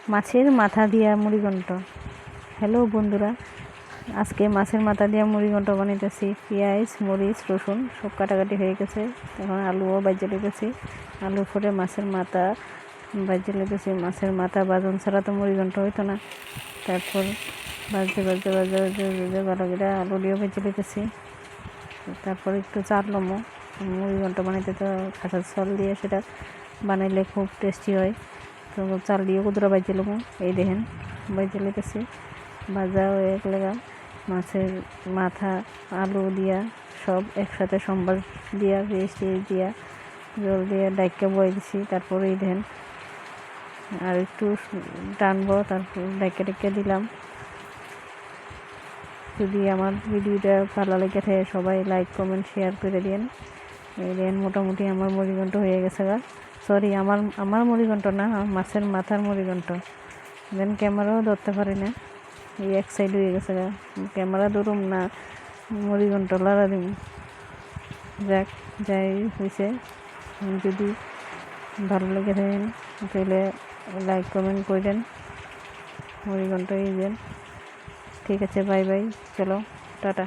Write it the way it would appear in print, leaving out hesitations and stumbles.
মাছের মাথা দিয়া মুড়িঘণ্ট। হ্যালো বন্ধুরা, আজকে মাছের মাথা দিয়া মুড়িঘণ্ট বানাইতেছি। পেঁয়াজ, মরিচ, রসুন সব কাটাকাটি হয়ে গেছে। এখন আলুও বাজিয়ে লেগেছি। আলু পরে মাছের মাথা বাজিয়ে লেগেছি। মাছের মাথা বাজন ছাড়া তো মুড়িঘণ্ট হইতো না। তারপর বাজতে বাজতে বাজতে বাজতে বাজতে ভালো করে আলু দিয়েও ভেজে লেগেছি। তারপর একটু চাল লমো। মুড়িঘণ্ট বানাইতে তো কাঁচা চাল দিয়ে সেটা বানাইলে খুব টেস্টি হয়। তো চাল দিয়ে কুদরা বাজিয়ে লমো। এই দেখেন বাজিয়ে লেগেছি। ভাজা হয়ে গেলে মাছের মাথা আলু দিয়া সব একসাথে সম্বার দিয়া পেস্ট দিয়া জল দিয়ে ডাইকা বয়ে দিছি। তারপরে এই দেখেন আর একটু টানবো, তারপর ডাইকা ডাইকা দিলাম। যদি আমার ভিডিওটা ভালো লেগে থাকে সবাই লাইক কমেন্ট শেয়ার করে দিন। এই দেন মোটামুটি আমার মুড়িঘণ্ট হয়ে গেছে। সরি, আমার মুড়িঘণ্ট না, মাছের মাথার মুড়িঘণ্ট। দেন ক্যামেরাও ধরতে পারি না, এই এক সাইড হয়ে গেছে। ক্যামেরা ধরুম না মুড়িঘণ্ট লড়া দিম। যাক, যাই হয়েছে। যদি ভালো লেগে থাকেন তাহলে লাইক কমেন্ট করেন। মুড়িঘণ্ট এই দেন। ঠিক আছে, বাই বাই, চলো টাটা।